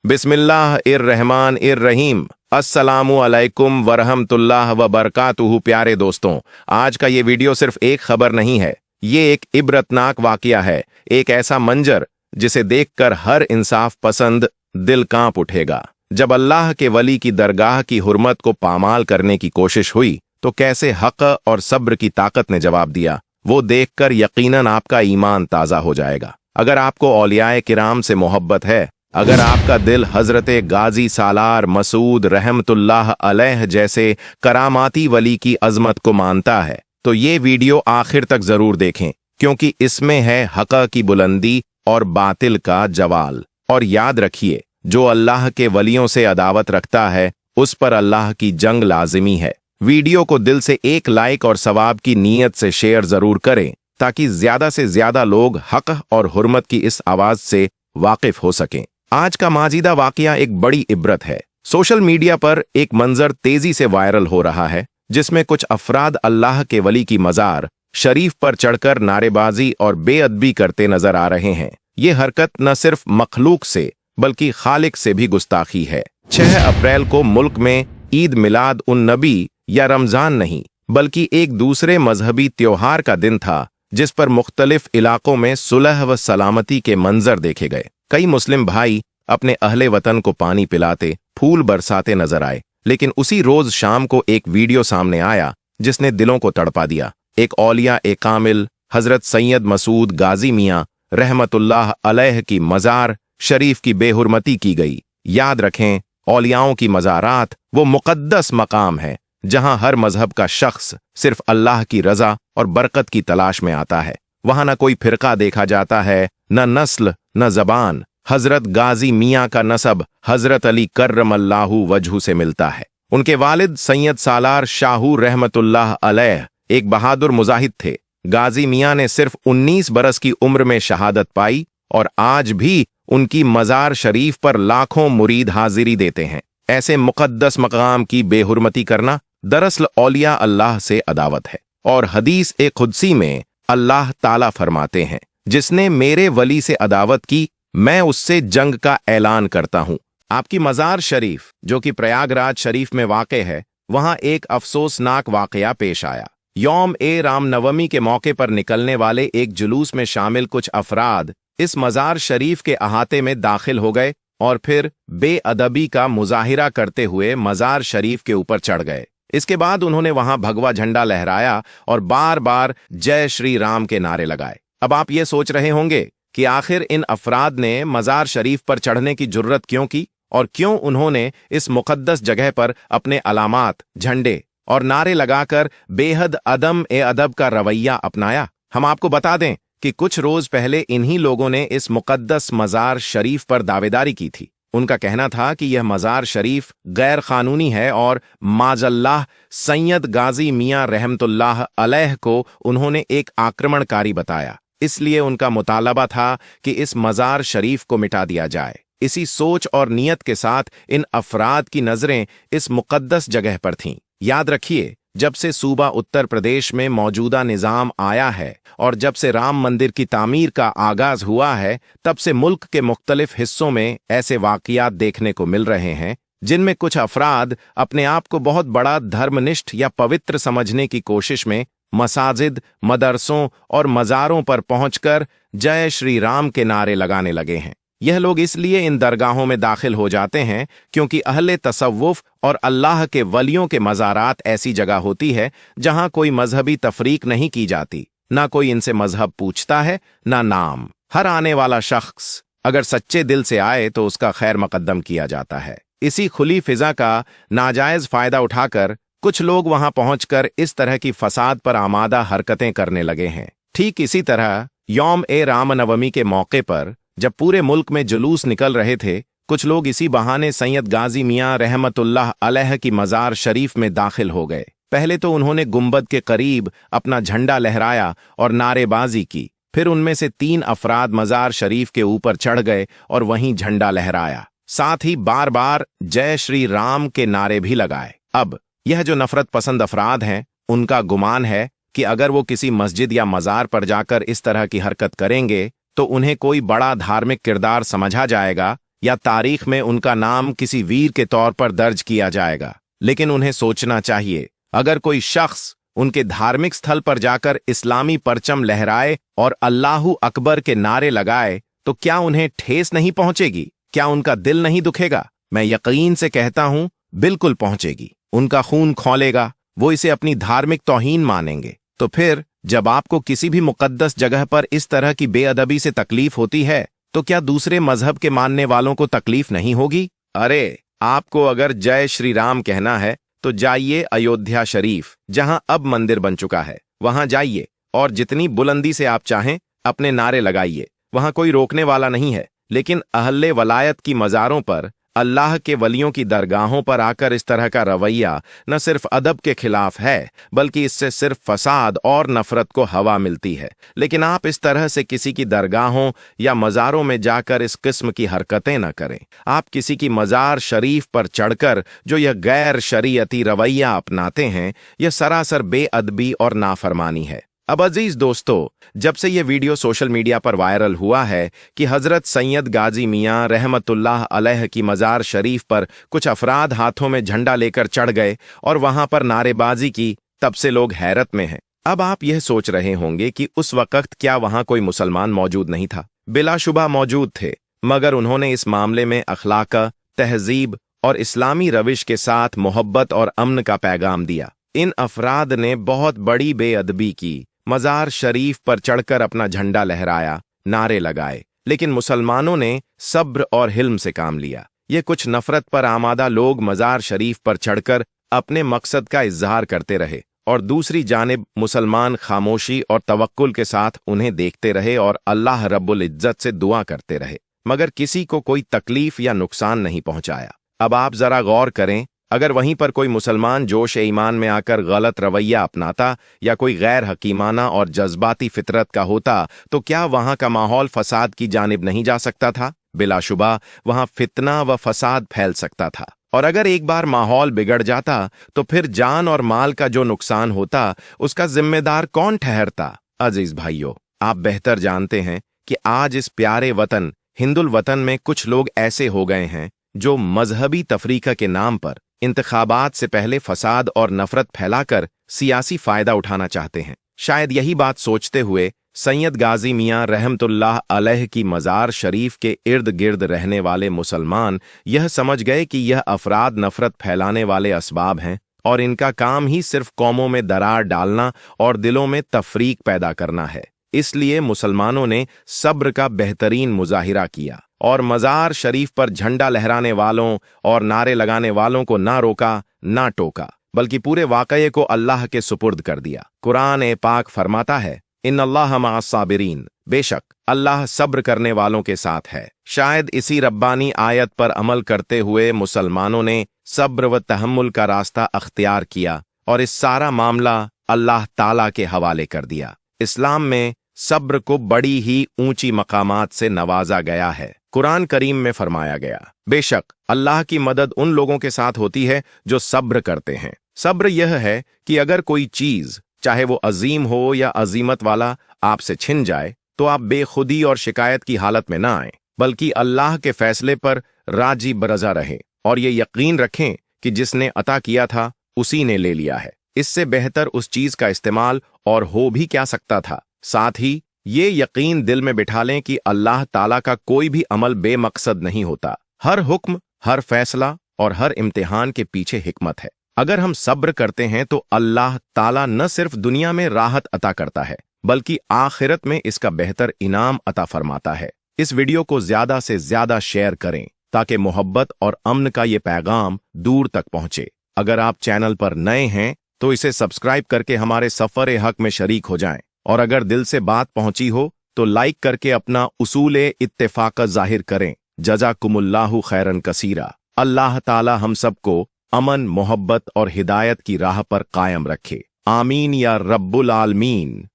बिस्मिल्लाहिर्रहमानिर्रहीम। अस्सलामु अलैकुम वरहमतुल्लाह व बरकातुहू। प्यारे दोस्तों, आज का ये वीडियो सिर्फ एक खबर नहीं है, ये एक इबरतनाक वाकया है। एक ऐसा मंजर जिसे देखकर हर इंसाफ पसंद दिल कांप उठेगा। जब अल्लाह के वली की दरगाह की हुर्मत को पामाल करने की कोशिश हुई तो कैसे हक और सब्र की ताकत ने जवाब दिया, वो देखकर यकीनन आपका ईमान ताज़ा हो जाएगा। अगर आपको औलियाए किराम से मोहब्बत है, अगर आपका दिल हजरते गाजी सालार मसूद रहमतुल्लाह अलैह जैसे करामाती वली की अजमत को मानता है, तो ये वीडियो आखिर तक जरूर देखें, क्योंकि इसमें है हक की बुलंदी और बातिल का जवाल। और याद रखिए, जो अल्लाह के वलियों से अदावत रखता है उस पर अल्लाह की जंग लाजिमी है। वीडियो को दिल से एक लाइक और सवाब की नीयत से शेयर जरूर करें, ताकि ज्यादा से ज्यादा लोग हक और हुर्मत की इस आवाज से वाकिफ हो सकें। आज का माजीदा वाकया एक बड़ी इबरत है। सोशल मीडिया पर एक मंजर तेजी से वायरल हो रहा है, जिसमें कुछ अफराद अल्लाह के वली की मजार शरीफ पर चढ़कर नारेबाजी और बेअदबी करते नजर आ रहे हैं। ये हरकत न सिर्फ मखलूक से बल्कि खालिक से भी गुस्ताखी है। 6 अप्रैल को मुल्क में ईद मिलाद उन नबी या रमजान नहीं, बल्कि एक दूसरे मजहबी त्योहार का दिन था, जिस पर मुख्तलिफ इलाकों में सुलह व सलामती के मंजर देखे गए। कई मुस्लिम भाई अपने अहले वतन को पानी पिलाते, फूल बरसाते नजर आए। लेकिन उसी रोज शाम को एक वीडियो सामने आया जिसने दिलों को तड़पा दिया। एक औलिया ए कामिल हजरत सैयद मसूद गाजी मियां रहमतुल्लाह अलैह की मजार शरीफ की बेहुरमती की गई। याद रखें, औलियाओं की मज़ारात वो मुक़द्दस मकाम है जहां हर मजहब का शख्स सिर्फ अल्लाह की रजा और बरकत की तलाश में आता है। वहां न कोई फिरका देखा जाता है, न नस्ल न जबान। हजरत गाजी मियां का नसब हजरत अली कर्रमल्लाहु वजहू से मिलता है। उनके वालिद सैयद सालार शाहू रहमतुल्लाह अलैह एक बहादुर मुजाहिद थे। गाजी मियां ने सिर्फ 19 बरस की उम्र में शहादत पाई और आज भी उनकी मजार शरीफ पर लाखों मुरीद हाजिरी देते हैं। ऐसे मुक़द्दस मकाम की बेहुरमती करना दरअसल औलिया अल्लाह से अदावत है। और हदीस ए खुदसी में अल्लाह ताला फरमाते हैं, जिसने मेरे वली से अदावत की, मैं उससे जंग का ऐलान करता हूं। आपकी मजार शरीफ, जो कि प्रयागराज शरीफ में वाक़े है, वहां एक अफसोसनाक वाकया पेश आया। यौम ए रामनवमी के मौके पर निकलने वाले एक जुलूस में शामिल कुछ अफराद इस मजार शरीफ के अहाते में दाखिल हो गए और फिर बेअदबी का मुजाहिरा करते हुए मजार शरीफ के ऊपर चढ़ गए। इसके बाद उन्होंने वहां भगवा झंडा लहराया और बार बार जय श्री राम के नारे लगाए। अब आप ये सोच रहे होंगे कि आखिर इन अफराद ने मजार शरीफ पर चढ़ने की जुर्रत क्यों की और क्यों उन्होंने इस मुक़द्दस जगह पर अपने अलामात, झंडे और नारे लगाकर बेहद अदम ए अदब का रवैया अपनाया। हम आपको बता दें कि कुछ रोज पहले इन्हीं लोगों ने इस मुक़द्दस मजार शरीफ पर दावेदारी की थी। उनका कहना था कि यह मजार शरीफ गैर कानूनी है और माजल्लाह सैयद गाजी मियां रहमतुल्लाह अलैह को उन्होंने एक आक्रमणकारी बताया। इसलिए उनका मुतालबा था कि इस मजार शरीफ को मिटा दिया जाए। इसी सोच और नियत के साथ इन अफराद की नजरें इस मुक़द्दस जगह पर थीं। याद रखिए, जब से सूबा उत्तर प्रदेश में मौजूदा निज़ाम आया है और जब से राम मंदिर की तामीर का आगाज हुआ है, तब से मुल्क के मुख्तलिफ हिस्सों में ऐसे वाक़ियात देखने को मिल रहे हैं, जिनमें कुछ अफराद अपने आप को बहुत बड़ा धर्मनिष्ठ या पवित्र समझने की कोशिश में मसाजिद, मदरसों और मज़ारों पर पहुंचकर जय श्री राम के नारे लगाने लगे हैं। यह लोग इसलिए इन दरगाहों में दाखिल हो जाते हैं क्योंकि अहले तसव्वुफ और अल्लाह के वलियों के मज़ारात ऐसी जगह होती है जहां कोई मजहबी तफरीक नहीं की जाती, ना कोई इनसे मजहब पूछता है, ना नाम। हर आने वाला शख्स अगर सच्चे दिल से आए तो उसका खैर मकद्दम किया जाता है। इसी खुली फिजा का नाजायज फायदा उठाकर कुछ लोग वहां पहुंचकर इस तरह की फसाद पर आमादा हरकतें करने लगे हैं। ठीक इसी तरह यौम ए रामनवमी के मौके पर जब पूरे मुल्क में जुलूस निकल रहे थे, कुछ लोग इसी बहाने सैयद गाजी मियां रहमतुल्लाह अलैह की मजार शरीफ में दाखिल हो गए। पहले तो उन्होंने गुंबद के करीब अपना झंडा लहराया और नारेबाजी की। फिर उनमें से 3 अफराद मजार शरीफ के ऊपर चढ़ गए और वहीं झंडा लहराया। साथ ही बार बार जय श्री राम के नारे भी लगाए। अब यह जो नफरत पसंद अफराद हैं, उनका गुमान है कि अगर वो किसी मस्जिद या मजार पर जाकर इस तरह की हरकत करेंगे तो उन्हें कोई बड़ा धार्मिक किरदार समझा जाएगा या तारीख में उनका नाम किसी वीर के तौर पर दर्ज किया जाएगा। लेकिन उन्हें सोचना चाहिए, अगर कोई शख्स उनके धार्मिक स्थल पर जाकर इस्लामी परचम लहराए और अल्लाहू अकबर के नारे लगाए तो क्या उन्हें ठेस नहीं पहुंचेगी? क्या उनका दिल नहीं दुखेगा? मैं यकीन से कहता हूं, बिल्कुल पहुंचेगी। उनका खून खौलेगा, वो इसे अपनी धार्मिक तौहीन मानेंगे। तो फिर जब आपको किसी भी मुकद्दस जगह पर इस तरह की बेअदबी से तकलीफ होती है तो क्या दूसरे मजहब के मानने वालों को तकलीफ नहीं होगी? अरे, आपको अगर जय श्री राम कहना है तो जाइए अयोध्या शरीफ, जहां अब मंदिर बन चुका है, वहां जाइए और जितनी बुलंदी से आप चाहें अपने नारे लगाइए, वहां कोई रोकने वाला नहीं है। लेकिन अहले वलायत की मज़ारों पर, अल्लाह के वलियों की दरगाहों पर आकर इस तरह का रवैया न सिर्फ अदब के खिलाफ है, बल्कि इससे सिर्फ फसाद और नफरत को हवा मिलती है। लेकिन आप इस तरह से किसी की दरगाहों या मज़ारों में जाकर इस किस्म की हरकतें न करें। आप किसी की मज़ार शरीफ पर चढ़कर जो यह गैर शरीयती रवैया अपनाते हैं, यह सरासर बेअदबी और नाफरमानी है। अब अजीज दोस्तों, जब से यह वीडियो सोशल मीडिया पर वायरल हुआ है कि हजरत सैयद गाजी मियां रहमतुल्लाह अलैह की मज़ार शरीफ पर कुछ अफराद हाथों में झंडा लेकर चढ़ गए और वहां पर नारेबाजी की, तब से लोग हैरत में हैं। अब आप यह सोच रहे होंगे कि उस वक्त क्या वहां कोई मुसलमान मौजूद नहीं था? बिलाशुबा मौजूद थे, मगर उन्होंने इस मामले में अखलाक, तहजीब और इस्लामी रविश के साथ मोहब्बत और अमन का पैगाम दिया। इन अफराद ने बहुत बड़ी बेअदबी की, मज़ार शरीफ पर चढ़कर अपना झंडा लहराया, नारे लगाए, लेकिन मुसलमानों ने सब्र और हिल्म से काम लिया। ये कुछ नफरत पर आमादा लोग मज़ार शरीफ पर चढ़कर अपने मकसद का इजहार करते रहे और दूसरी जानिब मुसलमान खामोशी और तवक्कुल के साथ उन्हें देखते रहे और अल्लाह रब्बुल इज्जत से दुआ करते रहे, मगर किसी को कोई तकलीफ या नुकसान नहीं पहुंचाया। अब आप जरा गौर करें, अगर वहीं पर कोई मुसलमान जोश ईमान में आकर गलत रवैया अपनाता या कोई गैर हकीमाना और जज्बाती फितरत का होता तो क्या वहां का माहौल फसाद की जानिब नहीं जा सकता था? बिलाशुबा वहां फितना व फसाद फैल सकता था, और अगर एक बार माहौल बिगड़ जाता तो फिर जान और माल का जो नुकसान होता उसका जिम्मेदार कौन ठहरता? अजीज भाइयों, आप बेहतर जानते हैं कि आज इस प्यारे वतन हिंदुल वतन में कुछ लोग ऐसे हो गए हैं जो मजहबी तफरीका के नाम पर इंतखाबात से पहले फसाद और नफरत फैलाकर सियासी फायदा उठाना चाहते हैं। शायद यही बात सोचते हुए सैयद गाजी मियां रहमतुल्लाह अलैह की मज़ार शरीफ के इर्द गिर्द रहने वाले मुसलमान यह समझ गए कि यह अफराद नफरत फैलाने वाले असबाब हैं और इनका काम ही सिर्फ कौमों में दरार डालना और दिलों में तफरीक पैदा करना है। इसलिए मुसलमानों ने सब्र का बेहतरीन मुजाहिरा किया और मज़ार शरीफ पर झंडा लहराने वालों और नारे लगाने वालों को ना रोका ना टोका, बल्कि पूरे वाकये को अल्लाह के सुपुर्द कर दिया। कुरान ए पाक फरमाता है, इन्नल्लाह मअस साबिरीन, बेशक अल्लाह सब्र करने वालों के साथ है। शायद इसी रब्बानी आयत पर अमल करते हुए मुसलमानों ने सब्र व तहम्मुल का रास्ता अख्तियार किया और इस सारा मामला अल्लाह ताला के हवाले कर दिया। इस्लाम में सब्र को बड़ी ही ऊंची मकामात से नवाजा गया है। कुरान करीम में फरमाया गया, बेशक अल्लाह की मदद उन लोगों के साथ होती है जो सब्र करते हैं। सब्र यह है कि अगर कोई चीज, चाहे वो अजीम हो या अजीमत वाला, आपसे छिन जाए तो आप बेखुदी और शिकायत की हालत में ना आए, बल्कि अल्लाह के फैसले पर राजी बरजा रहें और ये यकीन रखें कि जिसने अता किया था उसी ने ले लिया है। इससे बेहतर उस चीज का इस्तेमाल और हो भी क्या सकता था। साथ ही ये यकीन दिल में बिठा लें कि अल्लाह ताला का कोई भी अमल बेमकसद नहीं होता। हर हुक्म, हर फैसला और हर इम्तिहान के पीछे हिकमत है। अगर हम सब्र करते हैं तो अल्लाह ताला न सिर्फ दुनिया में राहत अता करता है, बल्कि आखिरत में इसका बेहतर इनाम अता फरमाता है। इस वीडियो को ज्यादा से ज्यादा शेयर करें ताकि मोहब्बत और अमन का ये पैगाम दूर तक पहुंचे। अगर आप चैनल पर नए हैं तो इसे सब्सक्राइब करके हमारे सफर हक में शरीक हो जाएं, और अगर दिल से बात पहुंची हो तो लाइक करके अपना उसूले इत्तेफाक जाहिर करें। जज़ाकुमुल्लाहु खैरन कसीरा। अल्लाह ताला हम सबको अमन, मोहब्बत और हिदायत की राह पर कायम रखे। आमीन या रब्बुल आलमीन।